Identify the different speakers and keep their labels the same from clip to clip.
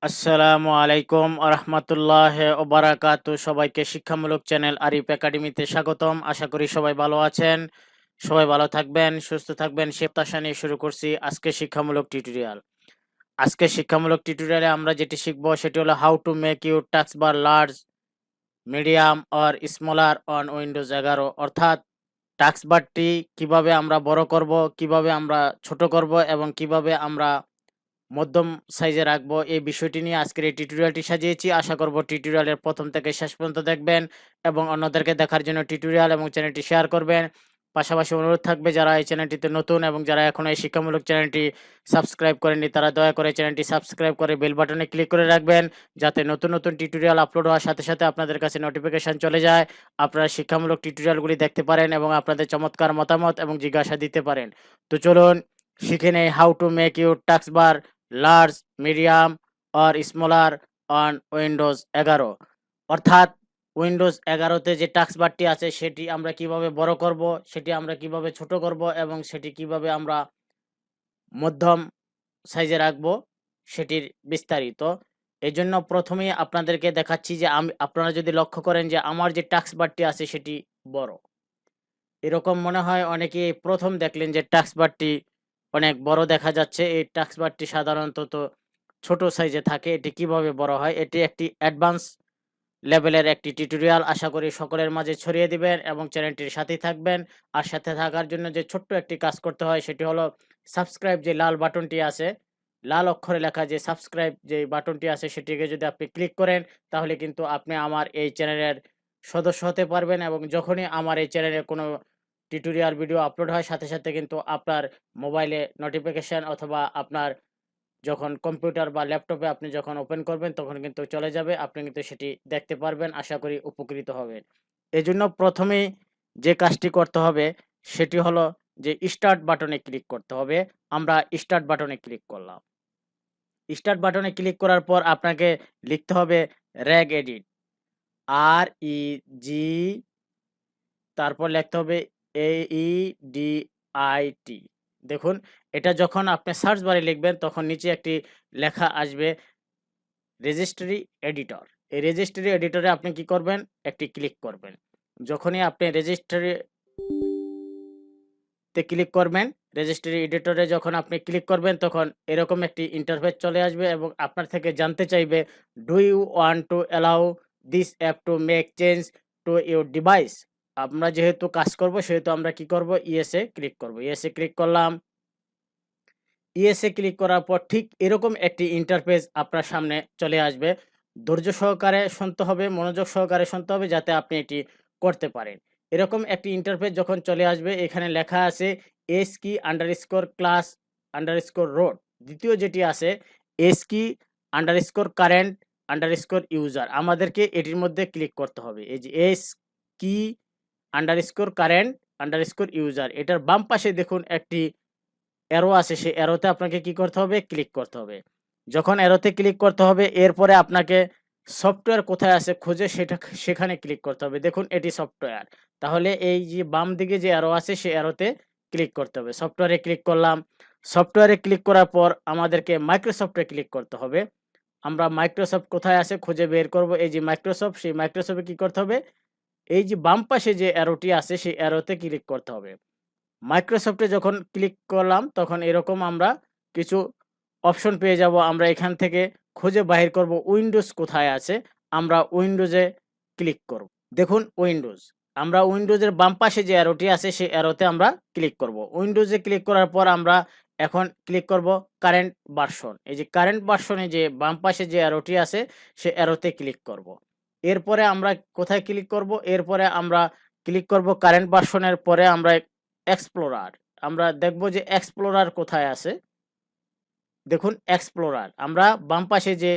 Speaker 1: আসসালামু আলাইকুম আরহামাতুল্লাহ ও বারাকাতু। সবাইকে শিক্ষামূলক চ্যানেল আরিফ একাডেমিতে স্বাগতম। আশা করি সবাই ভালো আছেন, সবাই ভালো থাকবেন, সুস্থ থাকবেন সে প্রত্যাশা নিয়ে শুরু করছি আজকে শিক্ষামূলক টিউটোরিয়াল। আজকে শিক্ষামূলক টিউটোরিয়ালে আমরা যেটি শিখব সেটি হলো how to make your taskbar large, medium or smaller on Windows 11। অর্থাৎ টাস্কবারটি কিভাবে আমরা বড় করব, কিভাবে আমরা ছোট করব এবং কিভাবে আমরা মধ্যম সাইজে রাখবো, এই বিষয়টি নিয়ে আজকের এই টিউটোরিয়ালটি সাজিয়েছি। আশা করব টিউটোরিয়ালের প্রথম থেকে শেষ পর্যন্ত দেখবেন এবং অন্যদেরকে দেখার জন্য টিউটোরিয়াল এবং চ্যানেলটি শেয়ার করবেন। পাশাপাশি অনুরোধ থাকবে যারা এই চ্যানেলটিতে নতুন এবং যারা এখনো এই শিক্ষামূলক চ্যানেলটি সাবস্ক্রাইব করেননি তারা দয়া করে চ্যানেলটি সাবস্ক্রাইব করে বেল বাটনে ক্লিক করে রাখবেন, যাতে নতুন নতুন টিউটোরিয়াল আপলোড হওয়ার সাথে সাথে আপনাদের কাছে নোটিফিকেশন চলে যায়, আপনারা শিক্ষামূলক টিউটোরিয়ালগুলি দেখতে পারেন এবং আপনাদের চমৎকার মতামত এবং জিজ্ঞাসা দিতে পারেন। তো চলুন শিখে নেই how to make your taskbar large, medium or smaller on Windows 11। অর্থাৎ উইন্ডোজ 11তে যে টাস্কবারটি আছে সেটি আমরা কিভাবে বড় করব, সেটি আমরা কিভাবে ছোট করব এবং সেটি কিভাবে আমরা মধ্যম সাইজে রাখবো সেটির বিস্তারিত। এজন্য প্রথমেই আপনাদেরকে দেখাচ্ছি যে আপনারা যদি লক্ষ্য করেন যে আমার যে টাস্কবারটি আছে সেটি বড়। এরকম মনে হয় অনেকেই প্রথম দেখলেন যে টাস্কবারটি অনেক বড় দেখা যাচ্ছে। এই টাস্কবারটি সাধারণত ছোট সাইজে থাকে। এটি কিভাবে বড় হয়? এটি একটি অ্যাডভান্স লেভেলের একটি টিউটোরিয়াল। আশা করি সকলের মাঝে ছড়িয়ে দিবেন এবং চ্যানেলটির সাথেই থাকবেন। আর সাথে থাকার জন্য যে ছোট্ট একটি কাজ করতে হয় সেটি হলো সাবস্ক্রাইব, যে লাল বাটনটি আছে, লাল অক্ষরে লেখা যে সাবস্ক্রাইব যে বাটনটি আছে সেটিকে যদি আপনি ক্লিক করেন তাহলে কিন্তু আপনি আমার এই চ্যানেলের সদস্য হতে পারবেন এবং যখনই আমার এই চ্যানেলে কোনো টিউটোরিয়াল ভিডিও আপলোড হয় সাথে সাথে কিন্তু আপনার মোবাইলে নোটিফিকেশন অথবা আপনার যখন কম্পিউটার বা ল্যাপটপে আপনি যখন ওপেন করবেন তখন কিন্তু চলে যাবে। আপনি কিন্তু সেটি দেখতে পারবেন। আশা করি উপকৃত হবেন। এজন্য প্রথমেই যে কাজটি করতে হবে সেটি হলো যে স্টার্ট বাটনে ক্লিক করতে হবে। আমরা স্টার্ট বাটনে ক্লিক করলাম। স্টার্ট বাটনে ক্লিক করার পর আপনাকে লিখতে হবে র‍্যাগ এডিট। REG, তারপর লিখতে হবে AEDIT। দেখুন, এটা যখন আপনি সার্চ বারে লিখবেন তখন নিচে একটি লেখা আসবে রেজিস্ট্রি এডিটর। এই রেজিস্ট্রি এডিটরে আপনি কি করবেন? একটি ক্লিক করবেন। যখনই আপনি রেজিস্ট্রিতে ক্লিক করবেন, রেজিস্ট্রি এডিটরে যখন আপনি ক্লিক করবেন তখন এরকম একটি ইন্টারফেস চলে আসবে এবং আপনার থেকে জানতে চাইবে, do you want to allow this app to make change to your device? আমরা যেহেতু কাজ করব সেহেতু আমরা কি করব? ইয়েস এ ক্লিক করব। ইয়েস এ ক্লিক করলাম। ইয়েস এ ক্লিক করার পর ঠিক এরকম একটি ইন্টারফেস আপনার সামনে চলে আসবে। ধৈর্য সহকারে শুনতে হবে, মনোযোগ সহকারে শুনতে হবে যাতে আপনি এটি করতে পারেন। এরকম একটি ইন্টারফেস যখন চলে আসবে এখানে লেখা আছে এস কি আন্ডারস্কোর ক্লাস আন্ডারস্কোর রোড। দ্বিতীয় যেটি আছে এস কি আন্ডারস্কোর কারেন্ট আন্ডারস্কোর ইউজার। আমাদেরকে এটির মধ্যে ক্লিক করতে হবে। এই যে এস কি আন্ডারস্কোর কারেন্ট আন্ডারস্কোর ইউজার, এটার বাম পাশে দেখুন একটি অ্যারো আছে, সেই অ্যারোতে আপনাকে কি করতে হবে? ক্লিক করতে হবে। যখন অ্যারোতে ক্লিক করতে হবে এরপরে আপনাকে সফটওয়্যার কোথায় আছে খুঁজে সেখানে ক্লিক করতে হবে। দেখুন এটি সফটওয়্যার। তাহলে এই যে বাম দিকে যে অ্যারো আছে সেই অ্যারোতে ক্লিক করতে হবে। সফটওয়্যারে ক্লিক করলাম। সফটওয়্যারে ক্লিক করার পর আমাদেরকে মাইক্রোসফটে ক্লিক করতে হবে। আমরা মাইক্রোসফট কোথায় আছে খুঁজে বের করব। এই যে মাইক্রোসফট, সেই মাইক্রোসফটে কি করতে হবে? এই যে বাম পাশে যে অ্যারোটি আছে সেই অ্যারোতে ক্লিক করতে হবে। মাইক্রোসফটে যখন ক্লিক করলাম তখন এরকম আমরা কিছু অপশন পেয়ে যাব। আমরা এখান থেকে খুঁজে বাহির করব উইন্ডোজ কোথায় আছে। আমরা উইন্ডোজে ক্লিক করব। দেখুন উইন্ডোজ। আমরা উইন্ডোজের বাম পাশে যে অ্যারোটি আছে সেই অ্যারোতে আমরা ক্লিক করব। উইন্ডোজে ক্লিক করার পর আমরা এখন ক্লিক করব কারেন্ট ভার্সন। এই যে কারেন্ট ভার্সনে যে বাম পাশে যে অ্যারোটি আছে সেই অ্যারোতে ক্লিক করব। এরপরে আমরা কোথায় ক্লিক করব? এরপরে আমরা ক্লিক করব কারেন্ট ভার্সনের পরে আমরা এক্সপ্লোরার। আমরা দেখব যে এক্সপ্লোরার কোথায় আছে। দেখুন এক্সপ্লোরার। আমরা বাম পাশে যে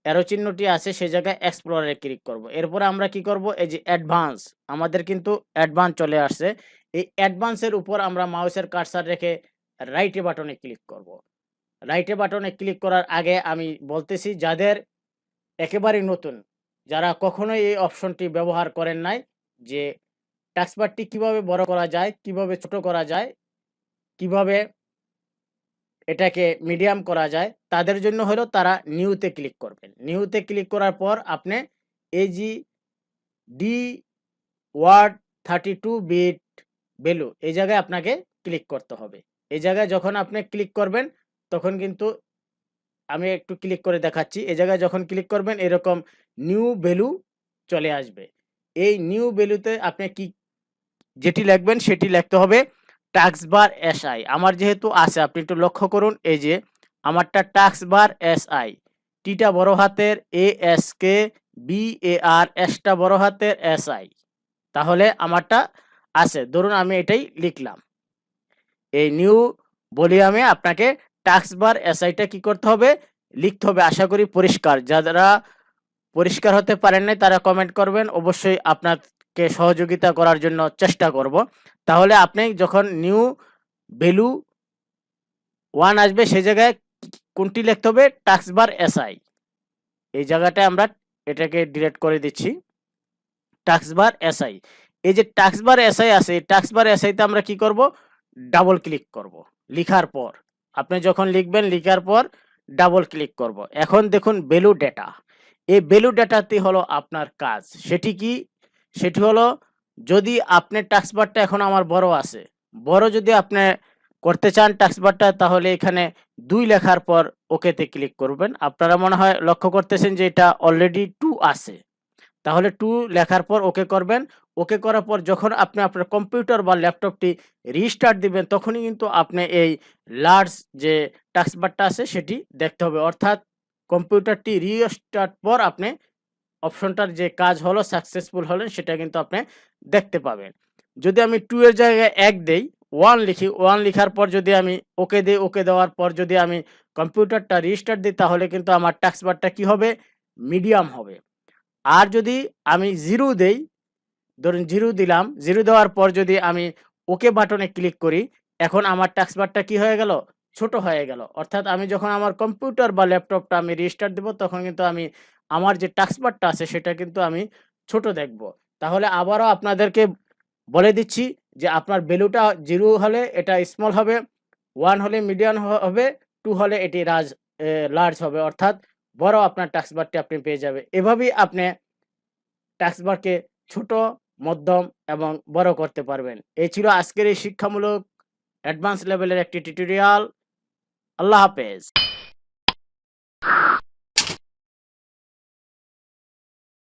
Speaker 1: অ্যারো চিহ্নটি আছে সেই জায়গায় এক্সপ্লোরারে ক্লিক করব। এরপরে আমরা কি করব? এই যে অ্যাডভান্স, আমাদের কিন্তু অ্যাডভান্স চলে আসছে। এই অ্যাডভান্সের উপর আমরা মাউসের কার্সার রেখে রাইট বাটনে ক্লিক করব। রাইট বাটনে ক্লিক করার আগে আমি বলতেছি, যাদের একেবারেই নতুন, যারা কখনোই এই অপশনটি ব্যবহার করেন নাই, যে টাস্কবারটি কিভাবে বড় করা যায়, কিভাবে ছোট করা যায়, কিভাবে এটাকে মিডিয়াম করা যায়, তাদের জন্য হলো তারা নিউতে ক্লিক করবেন। নিউতে ক্লিক করার পর আপনি এই যে ডি ওয়ার্ড 32 বিট ভ্যালু এই জায়গায় আপনাকে ক্লিক করতে হবে। এই জায়গায় যখন আপনি ক্লিক করবেন তখন কিন্তু আমি একটু ক্লিক করে দেখাচ্ছি। এই জায়গায় যখন ক্লিক করবেন এরকম নিউ ভ্যালু চলে আসবে। এই নিউ ভ্যালুতে আপনি যেটি লিখবেন সেটি লিখতে হবে টাস্কবার এসআই। আমার যেহেতু আছে আপনি একটু লক্ষ্য করুন, এই যে আমারটা টাস্কবার এসআই, টিটা বড় হাতের, এএসকে বিএআর, এসটা বড় হাতের, এসআই। তাহলে আমারটা আছে, ধরুন আমি এটাই লিখলাম। এই নিউ ভলিউমে আপনাকে টাস্কবার এসআইটা কি করতে হবে, লিখতে হবে। আশা করি পরিষ্কার। যারা পরিষ্কার হতে পারেন নাই তারা কমেন্ট করবেন, অবশ্যই আপনাকে সহযোগিতা করার জন্য চেষ্টা করব। তাহলে আপনি যখন নিউ ভ্যালু 1 আসবে সেই জায়গায় কোনটি লিখতে হবে, টাস্কবার এসআই। এই জায়গাটায় আমরা এটাকে ডিলিট করে দিচ্ছি, টাস্কবার এসআই। এই যে টাস্কবার এসআই আছে, এই টাস্কবার এসআইতে আমরা কি করব, ডাবল ক্লিক করব। লিখার পর আপনি যখন লিখবেন, লিখার পর ডাবল ক্লিক করব। এখন দেখুন ভ্যালু ডেটা। এই ভ্যালু ডেটাতে হলো আপনার কাজ। সেটি কি? সেটি হলো, যদি আপনার টাস্কবারটা এখন আমার বড় আছে, বড় যদি আপনি করতে চান টাস্কবারটা, তাহলে এখানে 2 লেখার পর ওকেতে ক্লিক করবেন। আপনারা মনে হয় লক্ষ্য করতেছেন যে এটা অলরেডি 2 আছে। তাহলে 2 লেখার পর ওকে করবেন। ওকে করার পর যখন আপনি আপনার কম্পিউটার বা ল্যাপটপটি রিস্টার্ট দিবেন, তখনই কিন্তু আপনি এই লার্জ যে টাস্কবারটা আছে সেটি দেখতে হবে। অর্থাৎ কম্পিউটারটি রিস্টার্ট পর আপনি অপশনটার যে কাজ হলো সাকসেসফুল হলেন সেটা কিন্তু আপনি দেখতে পাবেন। যদি আমি 2 এর জায়গায় 1 দেই, 1 লিখি, 1 লিখার পর যদি আমি ওকে দেই, ওকে দেওয়ার পর যদি আমি কম্পিউটারটা রিস্টার্ট দিই, তাহলে কিন্তু আমার টাস্কবারটা কি হবে, মিডিয়াম হবে। আর যদি আমি 0 দেই, ধরুন 0 দিলাম, 0 দেওয়ার পর যদি আমি ওকে বাটনে ক্লিক করি, এখন আমার টাস্কবারটা কি হয়ে গেল, ছোট হয়ে গেল। অর্থাৎ আমি যখন আমার কম্পিউটার বা ল্যাপটপটা আমি রিস্টার্ট দেব, তখন কিন্তু আমি আমার যে টাস্কবারটা আছে সেটা কিন্তু আমি ছোট দেখব। তাহলে আবারও আপনাদেরকে বলে দিচ্ছি যে আপনার ভ্যালুটা 0 হলে এটা স্মল হবে, 1 হলে মিডিয়াম হবে, 2 হলে এটি লার্জ হবে। অর্থাৎ বড় আপনার টাস্কবারটি আপনি পেয়ে যাবে। এভাবেই আপনি টাস্কবারকে ছোট, মধ্যম এবং বড় করতে পারবেন। এই ছিল আজকের এই শিক্ষামূলক অ্যাডভান্স লেভেলের একটি টিউটোরিয়াল। আল্লাহ হাফেজ।